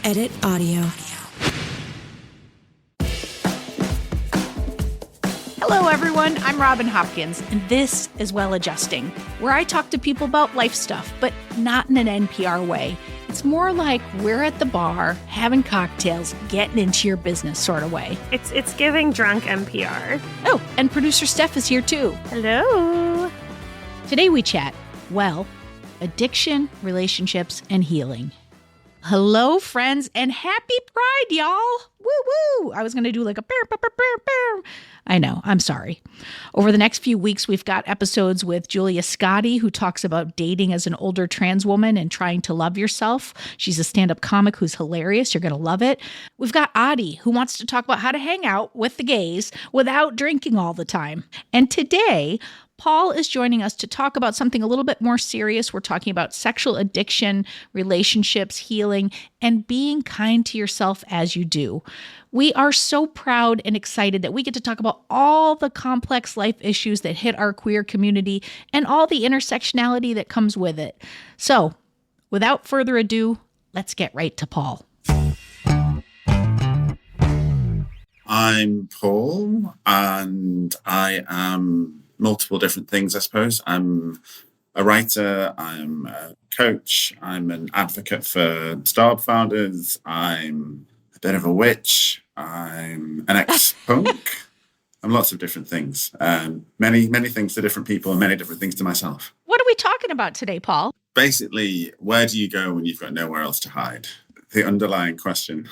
Edit Audio. Hello, everyone. I'm Robin Hopkins, and this is Well Adjusting, where I talk to people about life stuff, but not in an NPR way. It's more like we're at the bar, having cocktails, getting into your business sort of way. It's giving drunk NPR. Oh, and producer Steph is here too. Hello. Today we chat, well, addiction, relationships, and healing. Hello, friends, and happy Pride, y'all. Woo-woo. I was going to do like a bear. I know, I'm sorry. Over the next few weeks, we've got episodes with Julia Scotti, who talks about dating as an older trans woman and trying to love yourself. She's a stand-up comic who's hilarious. You're going to love it. We've got Adi, who wants to talk about how to hang out with the gays without drinking all the time. And today, Paul is joining us to talk about something a little bit more serious. We're talking about sexual addiction, relationships, healing, and being kind to yourself as you do. We are so proud and excited that we get to talk about all the complex life issues that hit our queer community and all the intersectionality that comes with it. So, without further ado, let's get right to Paul. I'm Paul, and I am multiple different things, I suppose. I'm a writer, I'm a coach, I'm an advocate for startup founders, I'm a bit of a witch, I'm an ex-punk. I'm lots of different things. Many things to different people and many different things to myself. What are we talking about today, Paul? Basically, where do you go when you've got nowhere else to hide? The underlying question.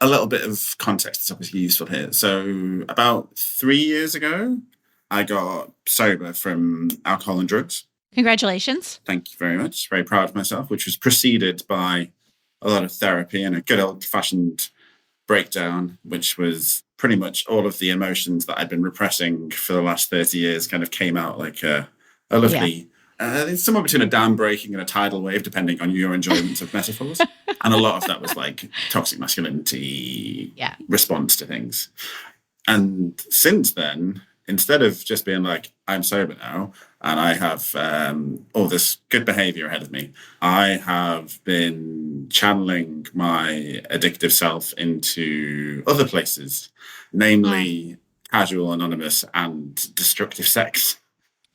A little bit of context is obviously useful here. So about 3 years ago, I got sober from alcohol and drugs. Congratulations. Thank you very much. Very proud of myself, which was preceded by a lot of therapy and a good old-fashioned breakdown, which was pretty much all of the emotions that I'd been repressing for the last 30 years kind of came out like a lovely... it's somewhere between a dam breaking and a tidal wave, depending on your enjoyment of metaphors. And a lot of that was like toxic masculinity response to things. And since then, instead of just being like, I'm sober now, and I have all this good behavior ahead of me, I have been channeling my addictive self into other places, namely casual, anonymous, and destructive sex.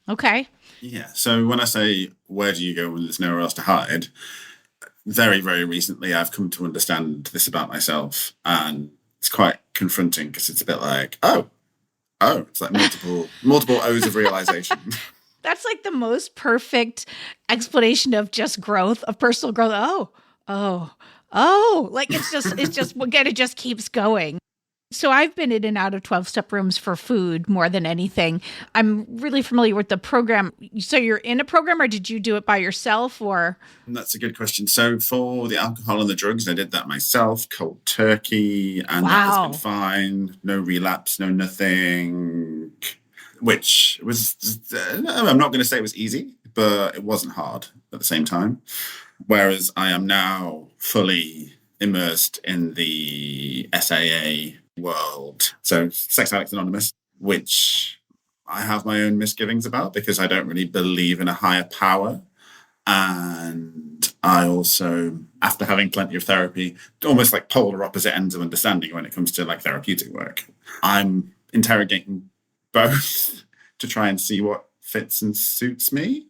Okay. Yeah. So when I say, where do you go when there's nowhere else to hide? Very, very recently, I've come to understand this about myself. And it's quite confronting because it's a bit like, oh, it's like multiple O's of realization. That's like the most perfect explanation of just growth, of personal growth. Like it just keeps going. So I've been in and out of 12-step rooms for food more than anything. I'm really familiar with the program. So you're in a program, or did you do it by yourself, or? That's a good question. So for the alcohol and the drugs, I did that myself, cold turkey, and that has been fine. No relapse, no nothing, which was, I'm not going to say it was easy, but it wasn't hard at the same time. Whereas I am now fully immersed in the SAA world. So Sex Addicts Anonymous, which I have my own misgivings about because I don't really believe in a higher power. And I also, after having plenty of therapy, almost like polar opposite ends of understanding when it comes to like therapeutic work, I'm interrogating both to try and see what fits and suits me.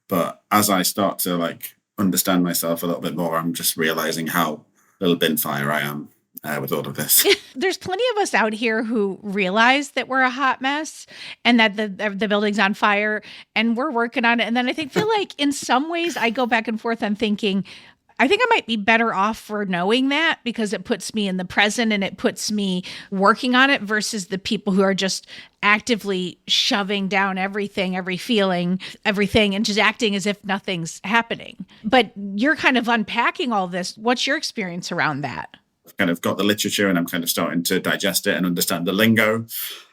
But as I start to like understand myself a little bit more, I'm just realizing how little bin fire I am with all of this. There's plenty of us out here who realize that we're a hot mess and that the building's on fire and we're working on it. And then I feel like in some ways I go back and forth on thinking, I think I might be better off for knowing that because it puts me in the present and it puts me working on it versus the people who are just actively shoving down everything, every feeling, everything, and just acting as if nothing's happening. But you're kind of unpacking all this. What's your experience around that? I've kind of got the literature and I'm kind of starting to digest it and understand the lingo,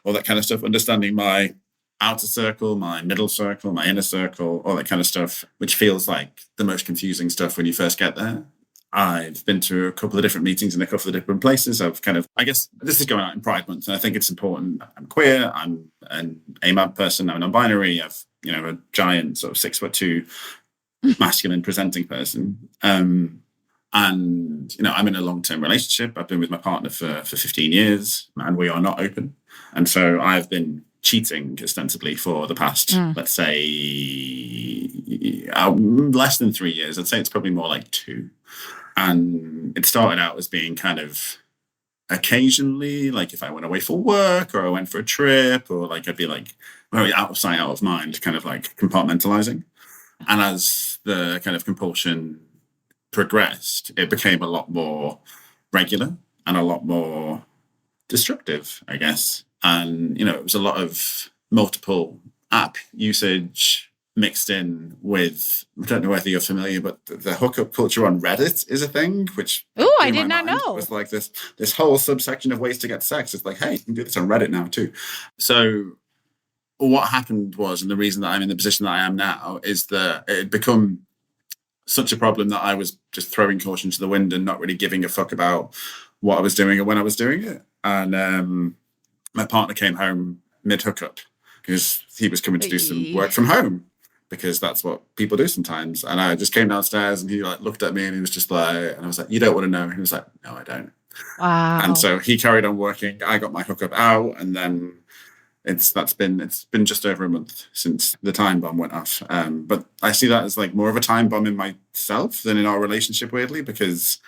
all that kind of stuff, understanding my outer circle, my middle circle, my inner circle, all that kind of stuff, which feels like the most confusing stuff when you first get there. I've been to a couple of different meetings in a couple of different places. I guess this is going out in Pride Month, and I think it's important. I'm queer, I'm an AMAB person, I'm non-binary, I've, a giant sort of 6'2" masculine presenting person. And, I'm in a long-term relationship. I've been with my partner for 15 years and we are not open. And so I've been cheating ostensibly for the past, let's say, less than 3 years. I'd say it's probably more like 2. And it started out as being kind of occasionally, like if I went away for work or I went for a trip, or like I'd be like very out of sight, out of mind, kind of like compartmentalizing. And as the kind of compulsion progressed, it became a lot more regular and a lot more destructive, I guess. And, it was a lot of multiple app usage mixed in with, I don't know whether you're familiar, but the hookup culture on Reddit is a thing, which I did not know. It was like this whole subsection of ways to get sex. It's like, hey, you can do this on Reddit now too. So what happened was, and the reason that I'm in the position that I am now, is that it had become such a problem that I was just throwing caution to the wind and not really giving a fuck about what I was doing or when I was doing it. And my partner came home mid-hookup because he was coming to do some work from home, because that's what people do sometimes. And I just came downstairs and he like looked at me and he was just like, and I was like, you don't want to know? And he was like, no, I don't. Wow. And so he carried on working. I got my hookup out, and then it's been just over a month since the time bomb went off. But I see that as like more of a time bomb in myself than in our relationship, weirdly, because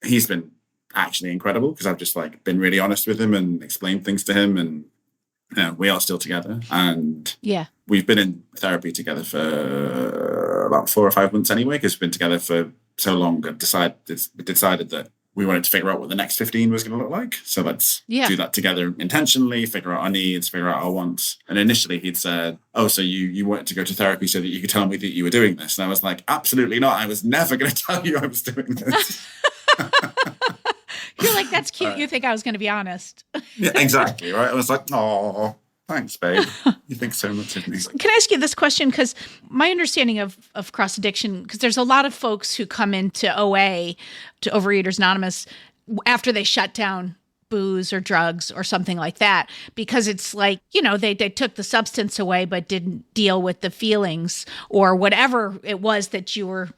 he's been actually incredible, because I've just like been really honest with him and explained things to him, and we are still together, and we've been in therapy together for about 4 or 5 months anyway, because we've been together for so long. We decided that we wanted to figure out what the next 15 was going to look like. So let's do that together intentionally, figure out our needs, figure out our wants. And initially he'd said, oh, so you wanted to go to therapy so that you could tell me that you were doing this. And I was like, absolutely not. I was never going to tell you I was doing this. You're like, that's cute. You think I was going to be honest. Yeah, exactly. Right. I was like, oh, thanks, babe. You think so much of me. Can I ask you this question? Because my understanding of cross addiction, because there's a lot of folks who come into OA, to Overeaters Anonymous, after they shut down booze or drugs or something like that, because it's like, they took the substance away but didn't deal with the feelings or whatever it was that you were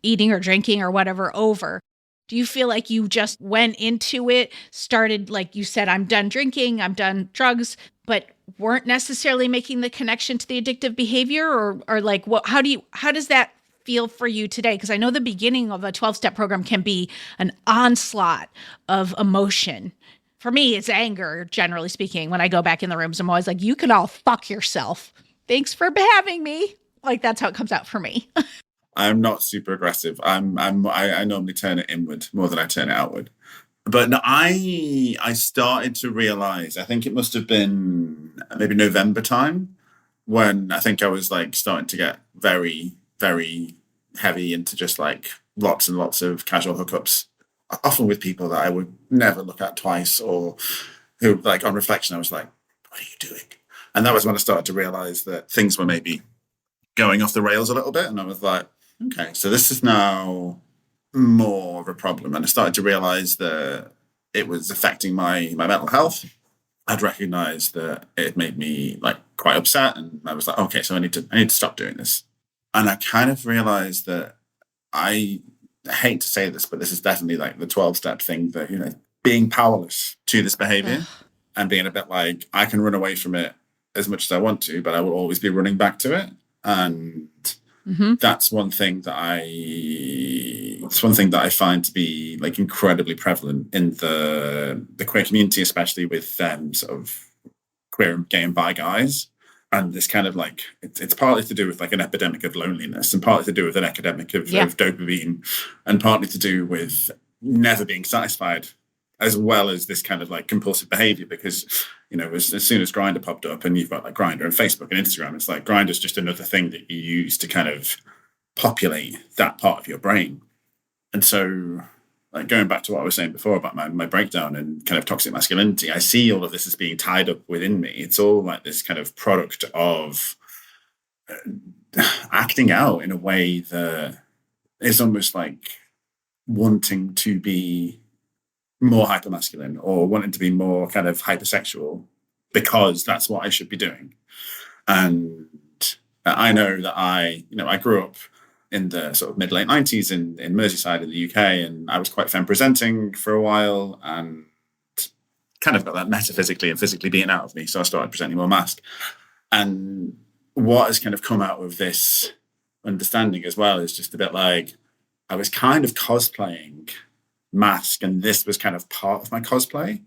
eating or drinking or whatever over. Do you feel like you just went into it, started, like you said, I'm done drinking, I'm done drugs, but weren't necessarily making the connection to the addictive behavior? Or like, what? How does that feel for you today? Because I know the beginning of a 12-step program can be an onslaught of emotion. For me, it's anger, generally speaking. When I go back in the rooms, I'm always like, you can all fuck yourself. Thanks for having me. Like, that's how it comes out for me. I'm not super aggressive. I normally turn it inward more than I turn it outward. But no, I started to realize, I think it must have been maybe November time, when I think I was like starting to get very, very heavy into just like lots and lots of casual hookups, often with people that I would never look at twice, or who, like, on reflection, I was like, what are you doing? And that was when I started to realize that things were maybe going off the rails a little bit. And I was like, okay, so this is now more of a problem. And I started to realize that it was affecting my mental health. I'd recognized that it made me like quite upset, and I was like, okay, so I need to stop doing this. And I kind of realized that I hate to say this, but this is definitely like the 12-step thing, that, being powerless to this behavior and being a bit like, I can run away from it as much as I want to, but I will always be running back to it. And that's one thing that I find to be like incredibly prevalent in the queer community, especially with sort of queer and gay and bi guys. And this kind of like, it's partly to do with like an epidemic of loneliness, and partly to do with an epidemic of dopamine, and partly to do with never being satisfied, as well as this kind of like compulsive behavior. Because, as soon as Grindr popped up, and you've got like Grindr and Facebook and Instagram, it's like Grindr's just another thing that you use to kind of populate that part of your brain. And so, like, going back to what I was saying before about my breakdown and kind of toxic masculinity, I see all of this as being tied up within me. It's all like this kind of product of acting out in a way that is almost like wanting to be more hypermasculine, or wanting to be more kind of hypersexual, because that's what I should be doing. And I know that I grew up in the sort of mid-late 90s in Merseyside in the UK, and I was quite femme presenting for a while and kind of got that metaphysically and physically beaten out of me. So I started presenting more mask. And what has kind of come out of this understanding as well is just a bit like I was kind of cosplaying mask, and this was kind of part of my cosplay.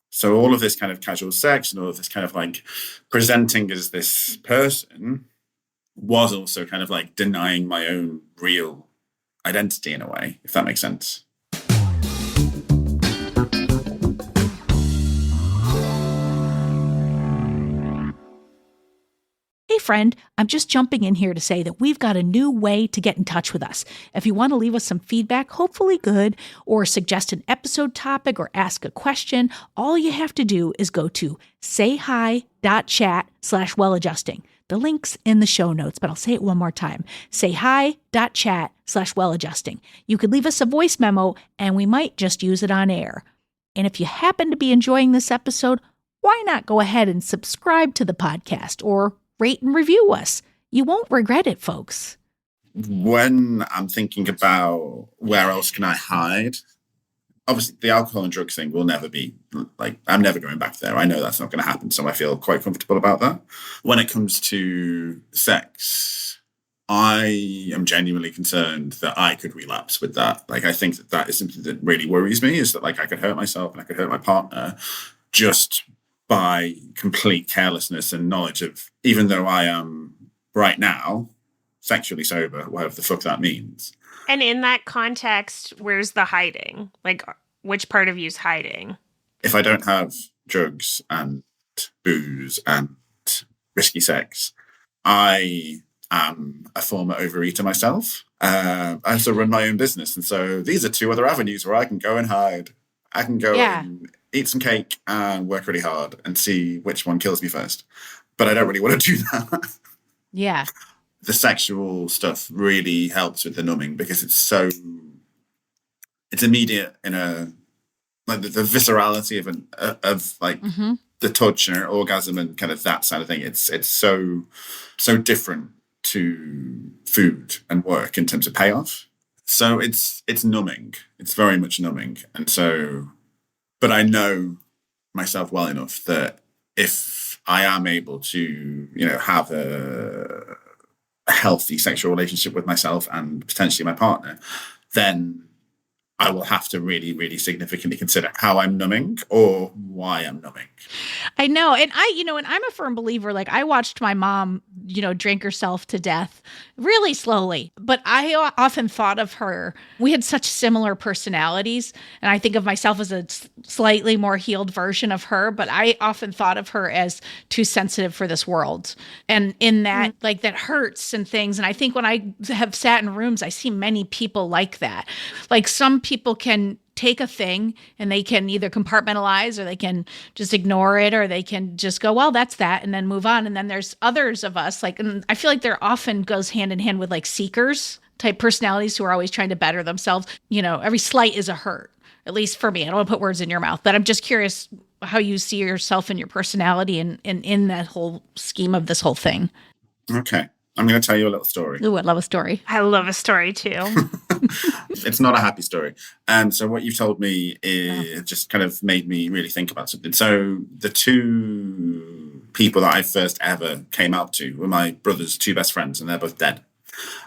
So all of this kind of casual sex and all of this kind of like presenting as this person was also kind of like denying my own real identity in a way, if that makes sense. Hey friend, I'm just jumping in here to say that we've got a new way to get in touch with us. If you want to leave us some feedback, hopefully good, or suggest an episode topic or ask a question, all you have to do is go to sayhi.chat/welladjusting. The link's in the show notes, but I'll say it one more time. sayhi.chat/welladjusting. You could leave us a voice memo and we might just use it on air. And if you happen to be enjoying this episode, why not go ahead and subscribe to the podcast or rate and review us? You won't regret it, folks. When I'm thinking about where else can I hide, obviously the alcohol and drugs thing will never be, like, I'm never going back there. I know that's not going to happen, so I feel quite comfortable about that. When it comes to sex, I am genuinely concerned that I could relapse with that. Like, I think that is something that really worries me, is that like I could hurt myself and I could hurt my partner just by complete carelessness and knowledge of, even though I am right now sexually sober, whatever the fuck that means. And in that context, where's the hiding? Like, which part of you's hiding? If I don't have drugs and booze and risky sex, I am a former overeater myself. I also run my own business. And so these are two other avenues where I can go and hide. I can go and eat some cake and work really hard and see which one kills me first. But I don't really want to do that. Yeah. The sexual stuff really helps with the numbing because it's immediate in a, like the viscerality of like the touch and orgasm and kind of that side of thing. It's so different to food and work in terms of payoff. So it's numbing. It's very much numbing. And so, but I know myself well enough that if I am able to, have a healthy sexual relationship with myself and potentially my partner, then I will have to really, really significantly consider how I'm numbing or why I'm numbing. I know. And I'm a firm believer. Like, I watched my mom, drink herself to death really slowly. But I often thought of her, we had such similar personalities. And I think of myself as a slightly more healed version of her. But I often thought of her as too sensitive for this world. And in that, like, that hurts and things. And I think when I have sat in rooms, I see many people like that. Like, some people can take a thing and they can either compartmentalize or they can just ignore it or they can just go, well, that's that, and then move on. And then there's others of us, like, and I feel like there often goes hand in hand with like seekers type personalities who are always trying to better themselves. Every slight is a hurt, at least for me. I don't want to put words in your mouth, but I'm just curious how you see yourself and your personality and in that whole scheme of this whole thing. Okay. I'm going to tell you a little story. Ooh, I love a story. I love a story too. It's not a happy story. So what you told me just kind of made me really think about something. So the two people that I first ever came out to were my brother's two best friends, and they're both dead.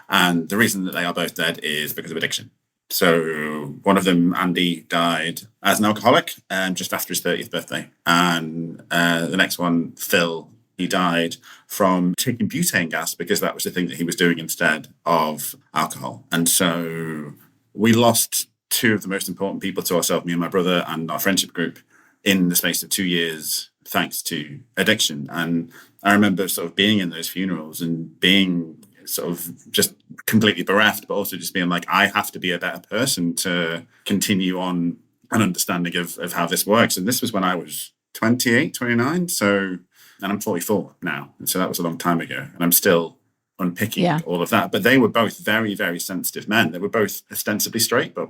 And the reason that they are both dead is because of addiction. So one of them, Andy, died as an alcoholic just after his 30th birthday. And the next one, Phil, he died from taking butane gas because that was the thing that he was doing instead of alcohol. And so we lost two of the most important people to ourselves, me and my brother and our friendship group, in the space of 2 years, thanks to addiction. And I remember sort of being in those funerals and being sort of just completely bereft, but also just being like, I have to be a better person to continue on an understanding of how this works. And this was when I was 28, 29. And I'm 44 now. And so that was a long time ago. And I'm still unpicking all of that. But they were both very, very sensitive men. They were both ostensibly straight, but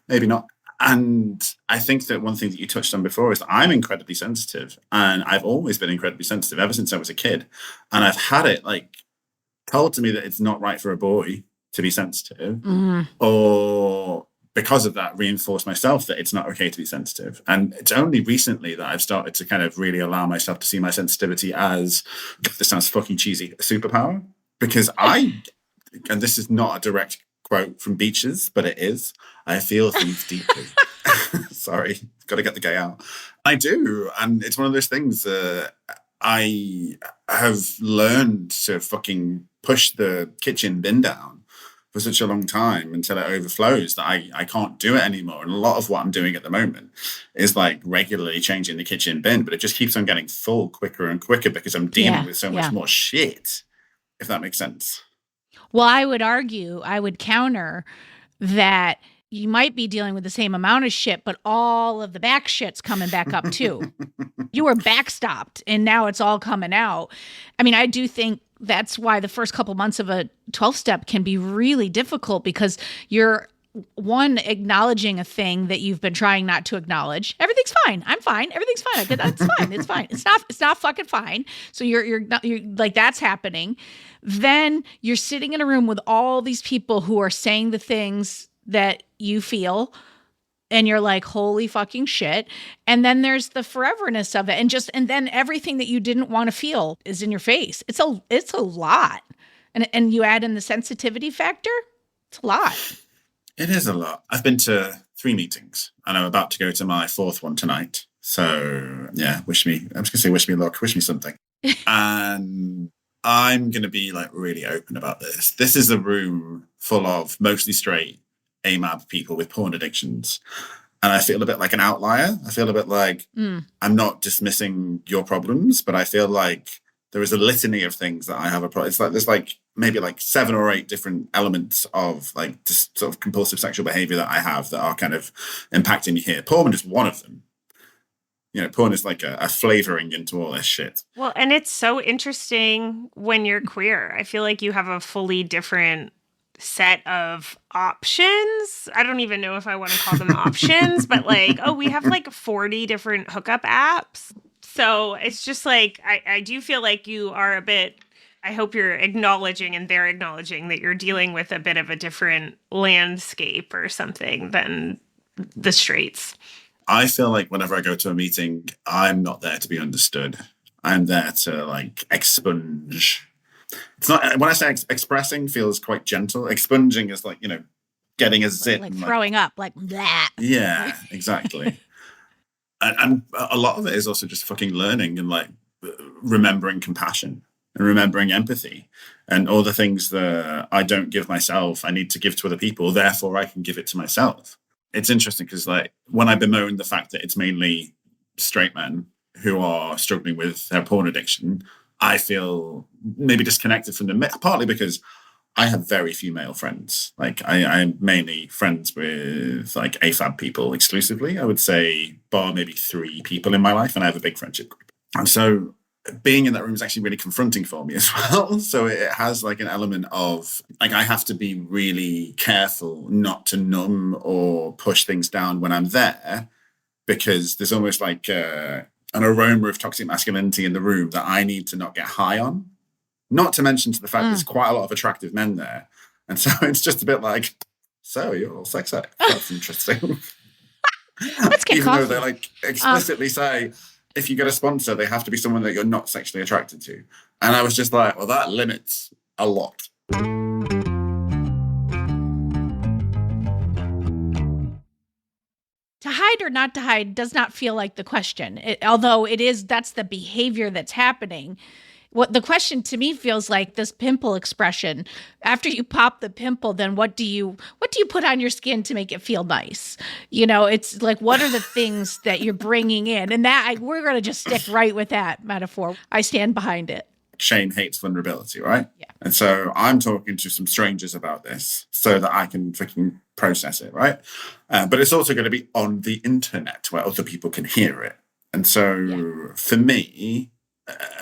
maybe not. And I think that one thing that you touched on before is that I'm incredibly sensitive. And I've always been incredibly sensitive ever since I was a kid. And I've had it like told to me that it's not right for a boy to be sensitive, or because of that, reinforce myself that it's not okay to be sensitive. And it's only recently that I've started to kind of really allow myself to see my sensitivity as, this sounds fucking cheesy, a superpower. Because and this is not a direct quote from Beaches, but it is, I feel things deeply. Sorry, got to get the gay out. I do. And it's one of those things that I have learned to fucking push the kitchen bin down for such a long time until it overflows that I can't do it anymore. And a lot of what I'm doing at the moment is like regularly changing the kitchen bin, but it just keeps on getting full quicker and quicker because I'm dealing with so much more shit, if that makes sense. Well, I would counter that you might be dealing with the same amount of shit, but all of the back shit's coming back up too. You were backstopped and now it's all coming out. I mean, I do think that's why the first couple months of a 12-step can be really difficult, because you're acknowledging a thing that you've been trying not to acknowledge. Everything's fine. I'm fine. Everything's fine. That's fine. It's fine. It's not fucking fine. So you're like, that's happening. Then you're sitting in a room with all these people who are saying the things that you feel, and you're like, holy fucking shit. And then there's the foreverness of it. And then everything that you didn't want to feel is in your face. It's a lot. And you add in the sensitivity factor, it's a lot. It is a lot. I've been to 3 meetings and I'm about to go to my 4th one tonight. So yeah, wish me luck, wish me something. And I'm going to be like really open about this. This is a room full of mostly straight AMAB people with porn addictions. And I feel a bit like an outlier. I feel a bit like I'm not dismissing your problems, but I feel like there is a litany of things that I have a problem. It's like there's like maybe like 7 or 8 different elements of like just sort of compulsive sexual behavior that I have that are kind of impacting me here. Porn is one of them. You know, porn is like a flavoring into all this shit. Well, and it's so interesting when you're queer. I feel like you have a fully different set of options. I don't even know if I want to call them options, but like, we have like 40 different hookup apps. So it's just like, I do feel like you are a bit, I hope you're acknowledging and they're acknowledging that you're dealing with a bit of a different landscape or something than the straights. I feel like whenever I go to a meeting, I'm not there to be understood. I'm there to like expunge. It's not, when I say expressing feels quite gentle. Expunging is like, you know, getting a zit. Like throwing up, like that. Yeah, exactly. and a lot of it is also just fucking learning and like remembering compassion and remembering empathy and all the things that I don't give myself, I need to give to other people. Therefore, I can give it to myself. It's interesting because like when I bemoan the fact that it's mainly straight men who are struggling with their porn addiction, I feel maybe disconnected from them, partly because I have very few male friends. Like I'm mainly friends with like AFAB people exclusively. I would say bar maybe 3 people in my life, and I have a big friendship group. And so being in that room is actually really confronting for me as well. So it has like an element of like I have to be really careful not to numb or push things down when I'm there, because there's almost like an aroma of toxic masculinity in the room that I need to not get high on. Not to mention to the fact there's quite a lot of attractive men there. And so it's just a bit like, so you're all sex addict. That's interesting. Let's get Even coffee. though they like explicitly say, if you get a sponsor, they have to be someone that you're not sexually attracted to. And I was just like, well, that limits a lot. To hide or not to hide does not feel like the question. Although it is, that's the behavior that's happening. What the question to me feels like this pimple expression. After you pop the pimple, then what do you put on your skin to make it feel nice? You know, it's like, what are the things that you're bringing in? And we're going to just stick right with that metaphor. I stand behind it. Shame hates vulnerability, right? Yeah. And so I'm talking to some strangers about this so that I can freaking process it, right? But it's also going to be on the internet where other people can hear it. And so for me,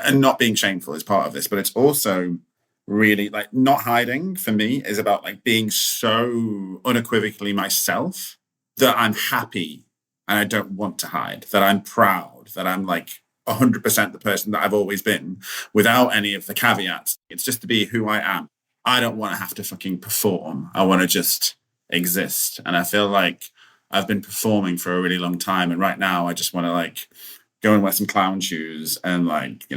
and not being shameful is part of this, but it's also really like not hiding for me is about like being so unequivocally myself that I'm happy and I don't want to hide, that I'm proud, that I'm like 100% the person that I've always been without any of the caveats. It's just to be who I am. I don't want to have to fucking perform. I want to just exist. And I feel like I've been performing for a really long time. And right now I just want to like go and wear some clown shoes and like,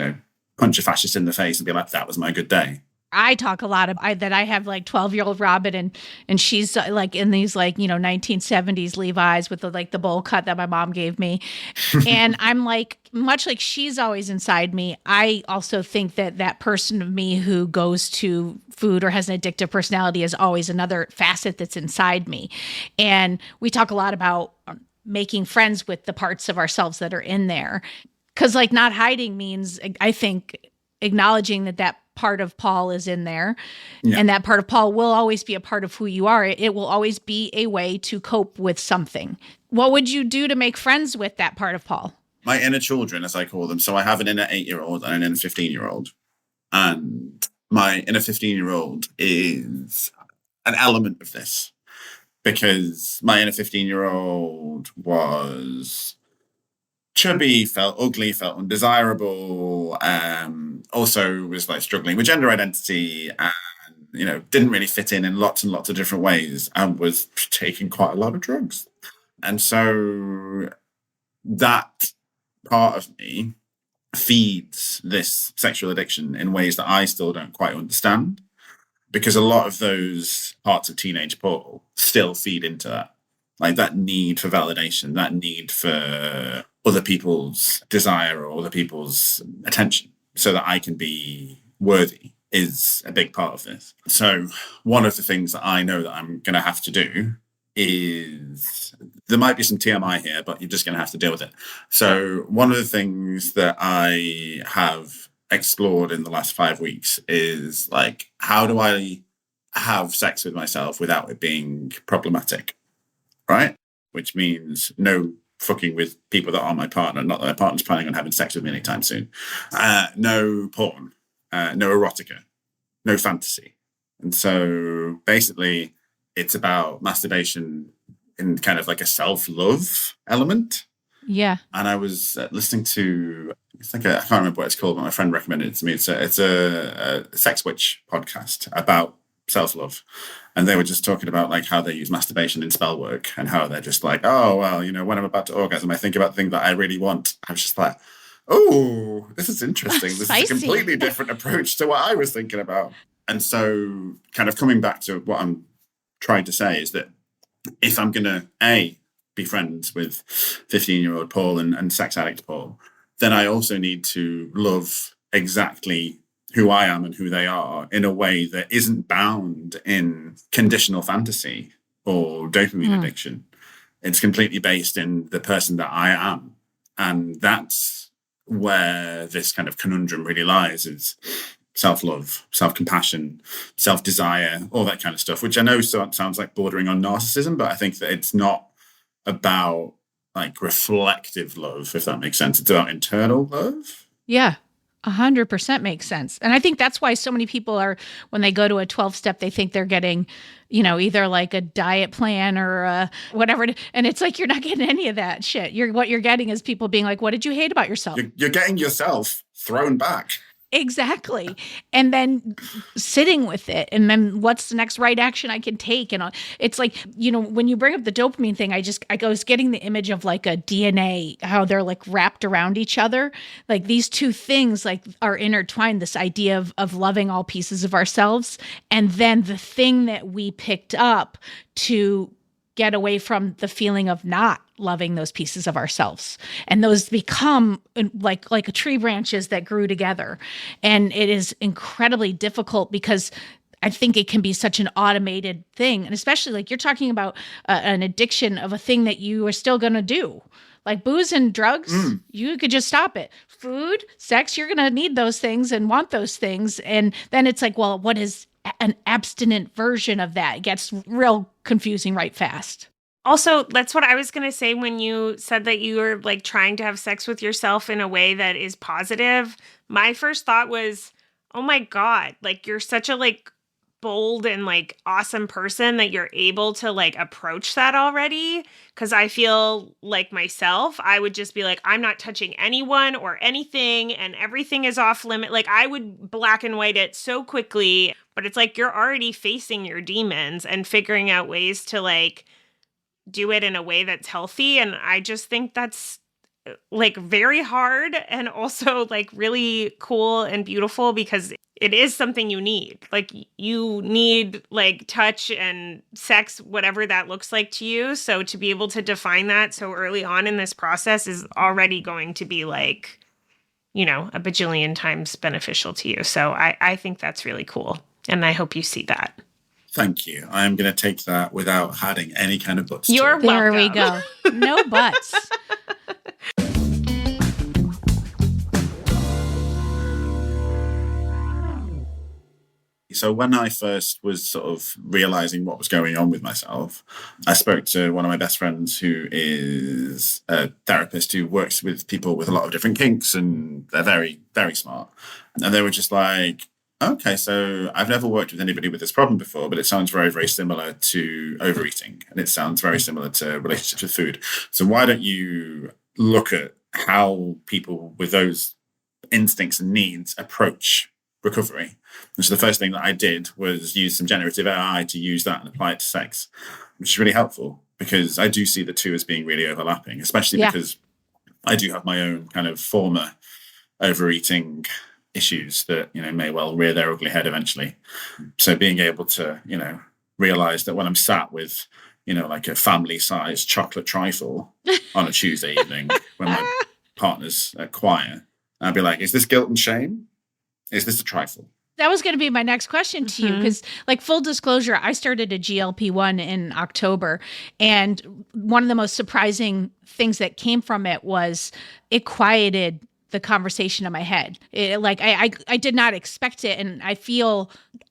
punch a fascist in the face and be like, that was my good day. I talk a lot about that. I have like 12-year-old Robin and she's like in these like, 1970s Levi's with the bowl cut that my mom gave me. And I'm like, much like she's always inside me, I also think that person of me who goes to food or has an addictive personality is always another facet that's inside me. And we talk a lot about making friends with the parts of ourselves that are in there. Because like not hiding means, I think, acknowledging that part of Paul is in there. Yeah. And that part of Paul will always be a part of who you are. It will always be a way to cope with something. What would you do to make friends with that part of Paul? My inner children, as I call them. So I have an inner 8-year-old and an inner 15-year-old. And my inner 15-year-old is an element of this. Because my inner 15-year-old was chubby, felt ugly, felt undesirable, also was like struggling with gender identity and, didn't really fit in lots and lots of different ways and was taking quite a lot of drugs. And so that part of me feeds this sexual addiction in ways that I still don't quite understand, because a lot of those parts of teenage Paul still feed into that. Like that need for validation, that need for other people's desire or other people's attention so that I can be worthy is a big part of this. So one of the things that I know that I'm going to have to do is, there might be some TMI here, but you're just going to have to deal with it. So one of the things that I have explored in the last 5 weeks is like, how do I have sex with myself without it being problematic? Right? Which means no fucking with people that are my partner, not that my partner's planning on having sex with me anytime soon. No porn, no erotica, no fantasy. And so basically it's about masturbation in kind of like a self-love element. Yeah. And I was listening to, I can't remember what it's called, but my friend recommended it to me. It's a Sex Witch podcast about self-love. And they were just talking about like how they use masturbation in spell work and how they're just like, oh, well, when I'm about to orgasm, I think about the thing that I really want. I was just like, oh, this is interesting. This is a completely different approach to what I was thinking about. And so kind of coming back to what I'm trying to say is that if I'm going to, be friends with 15-year-old Paul and sex addict Paul, then I also need to love exactly who I am and who they are in a way that isn't bound in conditional fantasy or dopamine addiction. It's completely based in the person that I am. And that's where this kind of conundrum really lies, is self-love, self-compassion, self-desire, all that kind of stuff, which I know sounds like bordering on narcissism, but I think that it's not about like reflective love, if that makes sense. It's about internal love. Yeah. 100% makes sense. And I think that's why so many people are, when they go to a 12-step, they think they're getting, either like a diet plan or whatever. And it's like, you're not getting any of that shit. What you're getting is people being like, what did you hate about yourself? You're getting yourself thrown back. Exactly. And then sitting with it. And then what's the next right action I can take? And it's like, when you bring up the dopamine thing, I was getting the image of like a DNA, how they're like wrapped around each other. Like these two things like are intertwined, this idea of loving all pieces of ourselves. And then the thing that we picked up to get away from the feeling of not loving those pieces of ourselves. And those become like tree branches that grew together. And it is incredibly difficult because I think it can be such an automated thing. And especially like you're talking about an addiction of a thing that you are still going to do. Like booze and drugs, you could just stop it. Food, sex, you're going to need those things and want those things. And then it's like, well, what is an abstinent version of that? It gets real confusing right fast. Also, that's what I was going to say when you said that you were like trying to have sex with yourself in a way that is positive. My first thought was, oh my God, like you're such a like bold and like awesome person that you're able to like approach that already. Cause I feel like myself, I would just be like, I'm not touching anyone or anything and everything is off limit. Like I would black and white it so quickly, but it's like you're already facing your demons and figuring out ways to like do it in a way that's healthy. And I just think that's like very hard and also like really cool and beautiful because it is something you need. Like you need like touch and sex, whatever that looks like to you. So to be able to define that so early on in this process is already going to be like, you know, a bajillion times beneficial to you. So I think that's really cool. And I hope you see that. Thank you. I am going to take that without adding any kind of buts. You're welcome. There we go. No buts. So when I first was sort of realizing what was going on with myself, I spoke to one of my best friends who is a therapist who works with people with a lot of different kinks, and they're very, very smart. And they were just like, okay, so I've never worked with anybody with this problem before, but it sounds very, very similar to overeating. And it sounds very similar to relationships with food. So why don't you look at how people with those instincts and needs approach recovery? And so the first thing that I did was use some generative AI to use that and apply it to sex, which is really helpful because I do see the two as being really overlapping, especially because I do have my own kind of former overeating issues that, you know, may well rear their ugly head eventually. So being able to, you know, realize that when I'm sat with, you know, like a family-sized chocolate trifle on a Tuesday evening when my partner's at choir, I'd be like, is this guilt and shame? Is this a trifle? That was going to be my next question to you because, like, full disclosure, I started a GLP-1 in October, and one of the most surprising things that came from it was it quieted the conversation in my head. I did not expect it, and I feel,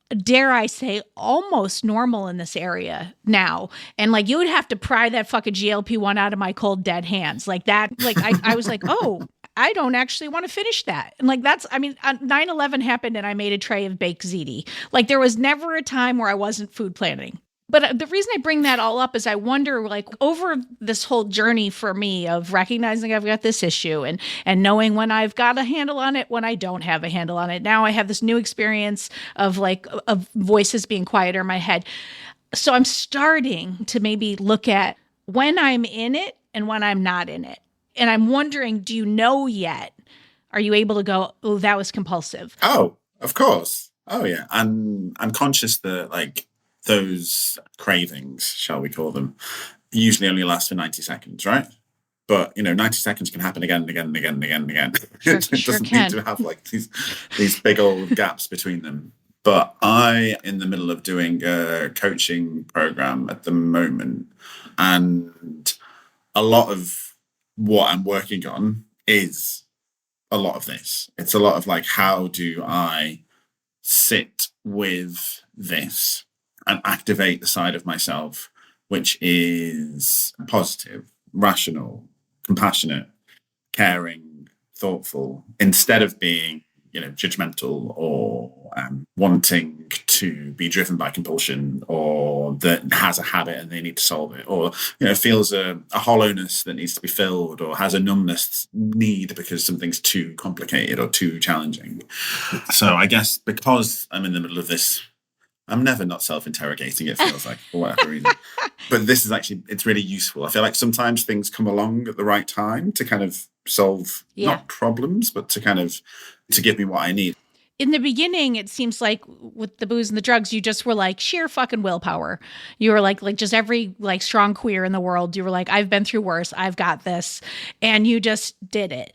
dare I say, almost normal in this area now. And like, you would have to pry that fucking GLP-1 out of my cold dead hands like that. Like I was like, oh, I don't actually want to finish that. And like, 9/11 happened and I made a tray of baked ziti. Like there was never a time where I wasn't food planning. But the reason I bring that all up is I wonder, like, over this whole journey for me of recognizing I've got this issue and knowing when I've got a handle on it, when I don't have a handle on it. Now I have this new experience of voices being quieter in my head. So I'm starting to maybe look at when I'm in it and when I'm not in it. And I'm wondering, do you know yet? Are you able to go, oh, that was compulsive? Oh, of course. Oh, yeah. I'm conscious that, like, those cravings, shall we call them, usually only last for 90 seconds, right? But, you know, 90 seconds can happen again and again and again and again and again. It doesn't need to have like these big old gaps between them. But I, in the middle of doing a coaching program at the moment, and a lot of what I'm working on is a lot of this. It's a lot of like, how do I sit with this and activate the side of myself which is positive, rational, compassionate, caring, thoughtful, instead of being, you know, judgmental or wanting to be driven by compulsion, or that has a habit and they need to solve it, or, you know, feels a hollowness that needs to be filled, or has a numbness need because something's too complicated or too challenging. So I guess because I'm in the middle of this, I'm never not self-interrogating, it feels like, for whatever reason. But this is actually, it's really useful. I feel like sometimes things come along at the right time to kind of solve, not problems, but to kind of, to give me what I need. In the beginning, it seems like with the booze and the drugs, you just were like sheer fucking willpower. You were like just every like strong queer in the world. You were like, I've been through worse. I've got this. And you just did it.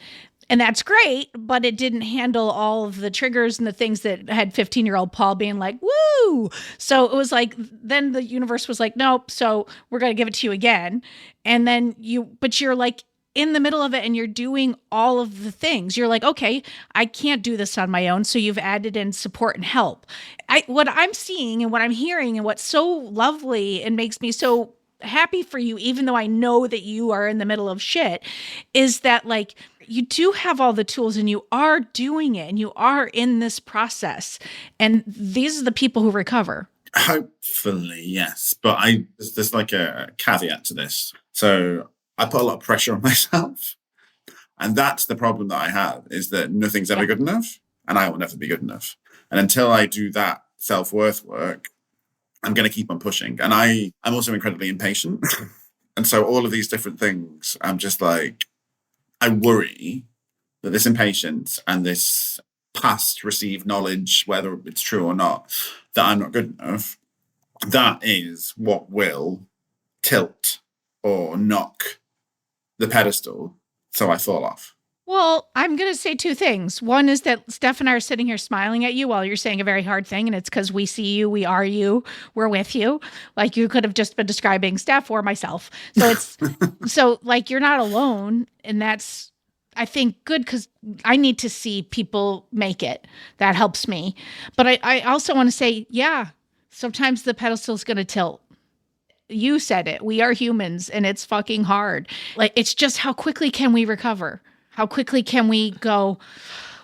And that's great, but it didn't handle all of the triggers and the things that had 15-year-old Paul being like, woo. So it was like, then the universe was like, nope, so we're going to give it to you again. And then but you're like in the middle of it and you're doing all of the things. You're like, okay, I can't do this on my own. So you've added in support and help. What I'm seeing and what I'm hearing and what's so lovely and makes me so happy for you, even though I know that you are in the middle of shit, is that like you do have all the tools and you are doing it and you are in this process. And these are the people who recover. Hopefully, yes. But there's like a caveat to this. So I put a lot of pressure on myself. And that's the problem that I have, is that nothing's ever good enough and I will never be good enough. And until I do that self-worth work, I'm going to keep on pushing. And I'm also incredibly impatient. And so all of these different things, I'm just like, I worry that this impatience and this past received knowledge, whether it's true or not, that I'm not good enough, that is what will tilt or knock the pedestal so I fall off. Well, I'm going to say two things. One is that Steph and I are sitting here smiling at you while you're saying a very hard thing, and it's because we see you, we are you, we're with you. Like you could have just been describing Steph or myself. So it's so like you're not alone, and that's I think good because I need to see people make it. That helps me. But I also want to say, yeah, sometimes the pedestal is going to tilt. You said it. We are humans, and it's fucking hard. Like it's just how quickly can we recover? How quickly can we go,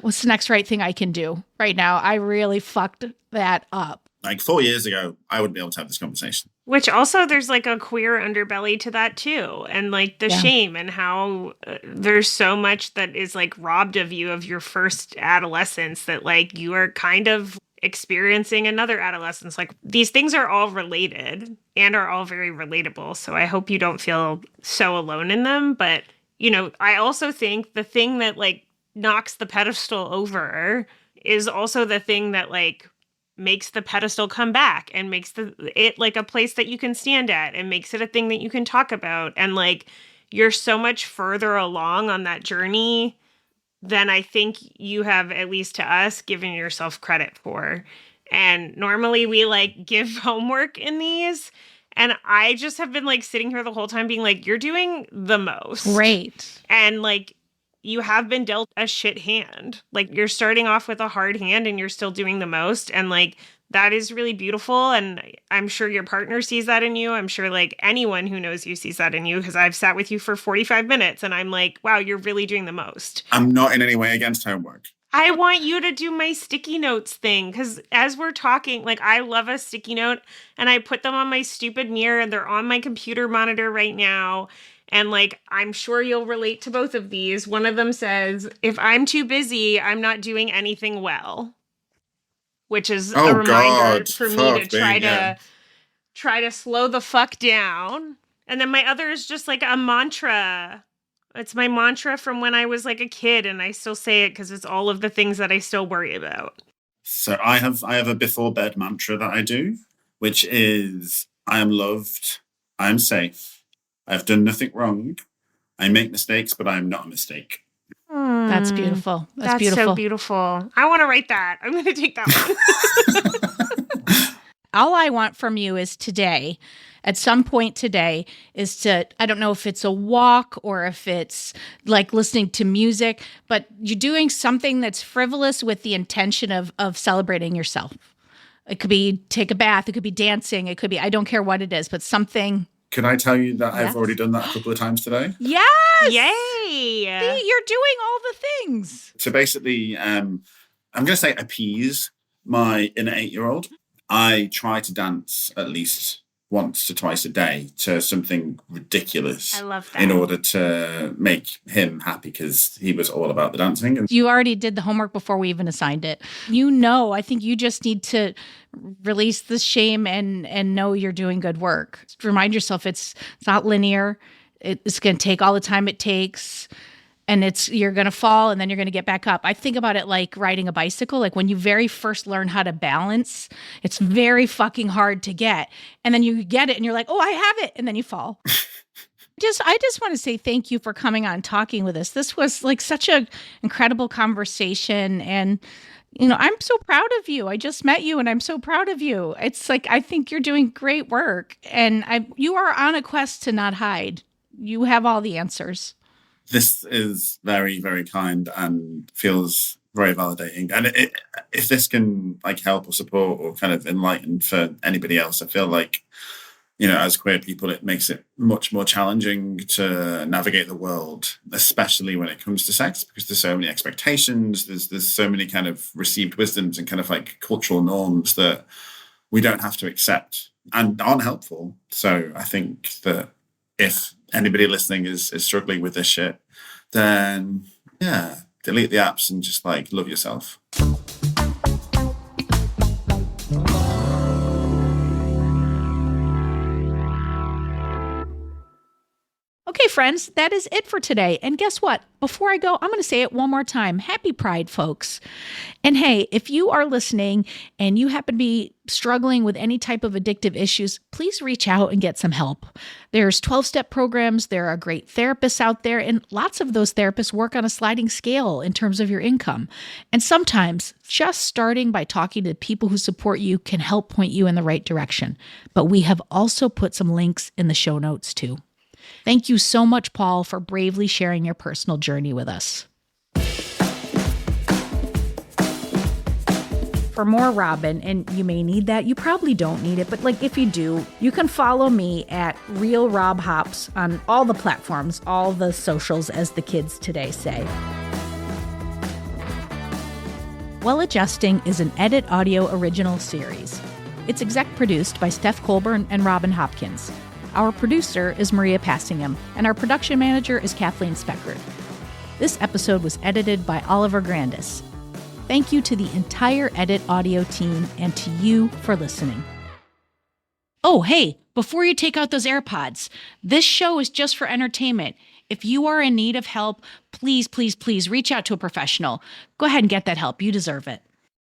what's the next right thing I can do right now? I really fucked that up. Like 4 years ago, I wouldn't be able to have this conversation. Which also there's like a queer underbelly to that too. And like the shame and how there's so much that is like robbed of you of your first adolescence that like you are kind of experiencing another adolescence. Like these things are all related and are all very relatable. So I hope you don't feel so alone in them. But you know, I also think the thing that like knocks the pedestal over is also the thing that like makes the pedestal come back and makes it like a place that you can stand at and makes it a thing that you can talk about. And like you're so much further along on that journey than I think you have, at least to us, given yourself credit for. And normally we like give homework in these. And I just have been like sitting here the whole time being like, you're doing the most. Great. And like, you have been dealt a shit hand. Like you're starting off with a hard hand and you're still doing the most. And like, that is really beautiful. And I'm sure your partner sees that in you. I'm sure like anyone who knows you sees that in you because I've sat with you for 45 minutes and I'm like, wow, you're really doing the most. I'm not in any way against homework. I want you to do my sticky notes thing because as we're talking, like I love a sticky note and I put them on my stupid mirror and they're on my computer monitor right now. And like, I'm sure you'll relate to both of these. One of them says, if I'm too to I'm not doing anything well, which is a reminder for me to try to slow the fuck down. And then my other is just like a mantra. It's my mantra from when I was like a kid, and I still say it because it's all of the things that I still worry about. So I have a before bed mantra that I do, which is I am loved, I am safe, I've done nothing wrong, I make mistakes, but I am not a mistake. That's beautiful. That's beautiful. So beautiful. I want to write that. I'm going to take that one. All I want from you is today, at some point today, is to, I don't know if it's a walk or if it's like listening to music, but you're doing something that's frivolous with the intention of celebrating yourself. It could be take a bath. It could be dancing. It could be, I don't care what it is, but something. Can I tell you that I've already done that a couple of times today? Yes! Yay! See, you're doing all the things. So basically, I'm going to say appease my inner 8-year-old. I try to dance at least once to twice a day to something ridiculous. I love that. In order to make him happy because he was all about the dancing. You already did the homework before we even assigned it. You know, I think you just need to release the shame and know you're doing good work. Remind yourself it's not linear. It's going to take all the time it takes. And you're going to fall and then you're going to get back up. I think about it like riding a bicycle. Like when you very first learn how to balance, it's very fucking hard to get. And then you get it and you're like, oh, I have it. And then you fall. I just want to say thank you for coming on talking with us. This was like such an incredible conversation. And, you know, I'm so proud of you. I just met you and I'm so proud of you. It's like, I think you're doing great work. And you are on a quest to not hide. You have all the answers. This is very, very kind and feels very validating. And if this can like help or support or kind of enlighten for anybody else, I feel like as queer people, it makes it much more challenging to navigate the world, especially when it comes to sex, because there's so many expectations. There's so many kind of received wisdoms and kind of like cultural norms that we don't have to accept and aren't helpful. So I think that if anybody listening is struggling with this shit, then yeah, delete the apps and just like love yourself. Okay, friends, that is it for today. And guess what? Before I go, I'm going to say it one more time. Happy Pride, folks. And hey, if you are listening and you happen to be struggling with any type of addictive issues, please reach out and get some help. There's 12-step programs. There are great therapists out there, and lots of those therapists work on a sliding scale in terms of your income. And sometimes just starting by talking to people who support you can help point you in the right direction. But we have also put some links in the show notes too. Thank you so much, Paul, for bravely sharing your personal journey with us. For more Robin, and you may need that, you probably don't need it, but like if you do, you can follow me at Real Rob Hops on all the platforms, all the socials, as the kids today say. Well Adjusting is an Edit Audio original series. It's exec produced by Steph Colburn and Robin Hopkins. Our producer is Maria Passingham, and our production manager is Kathleen Speckert. This episode was edited by Oliver Grandis. Thank you to the entire Edit Audio team and to you for listening. Oh, hey, before you take out those AirPods, this show is just for entertainment. If you are in need of help, please, please, please reach out to a professional. Go ahead and get that help. You deserve it.